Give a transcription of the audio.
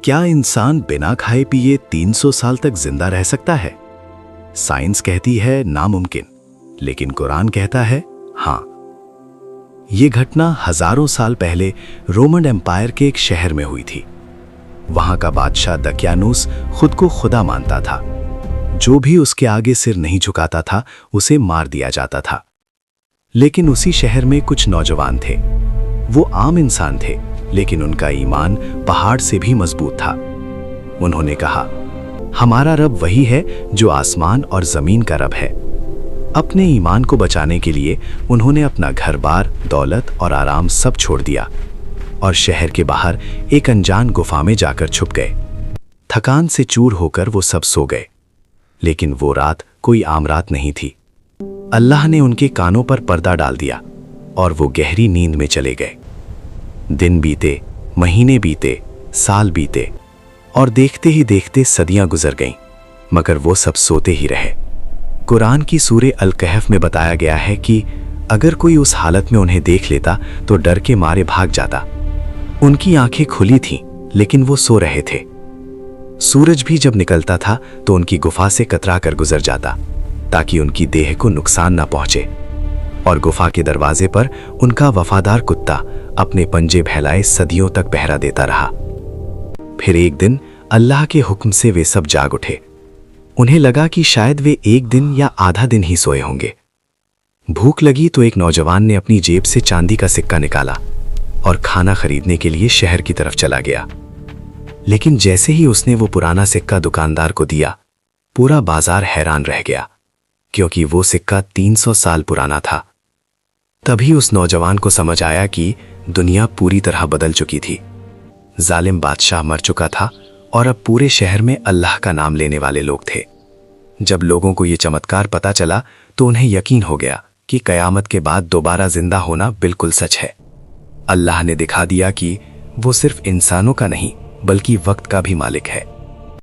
क्या इंसान बिना खाए पिए 300 साल तक जिंदा रह सकता है? साइंस कहती है नामुमकिन, लेकिन कुरान कहता है हाँ। ये घटना हजारों साल पहले रोमन एम्पायर के एक शहर में हुई थी। वहां का बादशाह दकियानूस खुद को खुदा मानता था। जो भी उसके आगे सिर नहीं झुकाता था उसे मार दिया जाता था। लेकिन उसी शहर में कुछ नौजवान थे। वो आम इंसान थे, लेकिन उनका ईमान पहाड़ से भी मजबूत था। उन्होंने कहा, हमारा रब वही है जो आसमान और जमीन का रब है। अपने ईमान को बचाने के लिए उन्होंने अपना घर-बार, दौलत और आराम सब छोड़ दिया और शहर के बाहर एक अनजान गुफा में जाकर छुप गए। थकान से चूर होकर वो सब सो गए। लेकिन वो रात कोई आम रात नहीं थी। अल्लाह ने उनके कानों पर पर्दा डाल दिया और वो गहरी नींद में चले गए। दिन बीते, महीने बीते, साल बीते और देखते ही देखते सदियां गुजर गईं, मगर वो सब सोते ही रहे। कुरान की सूरे अल कहफ में बताया गया है कि अगर कोई उस हालत में उन्हें देख लेता तो डर के मारे भाग जाता। उनकी आंखें खुली थीं, लेकिन वो सो रहे थे। सूरज भी जब निकलता था तो उनकी गुफा से कतरा कर गुजर जाता, ताकि उनकी देह को नुकसान ना पहुंचे। और गुफा के दरवाजे पर उनका वफादार कुत्ता अपने पंजे फैलाए सदियों तक पहरा देता रहा। फिर एक दिन अल्लाह के हुक्म से वे सब जाग उठे। उन्हें लगा कि शायद वे एक दिन या आधा दिन ही सोए होंगे। भूख लगी तो एक नौजवान ने अपनी जेब से चांदी का सिक्का निकाला और खाना खरीदने के लिए शहर की तरफ चला गया। लेकिन जैसे ही उसने वो पुराना सिक्का दुकानदार को दिया, पूरा बाजार हैरान रह गया, क्योंकि वो सिक्का 300 साल पुराना था। तभी उस नौजवान को समझ आया कि दुनिया पूरी तरह बदल चुकी थी। जालिम बादशाह मर चुका था और अब पूरे शहर में अल्लाह का नाम लेने वाले लोग थे। जब लोगों को ये चमत्कार पता चला तो उन्हें यकीन हो गया कि कयामत के बाद दोबारा जिंदा होना बिल्कुल सच है। अल्लाह ने दिखा दिया कि वो सिर्फ इंसानों का नहीं, बल्कि वक्त का भी मालिक है।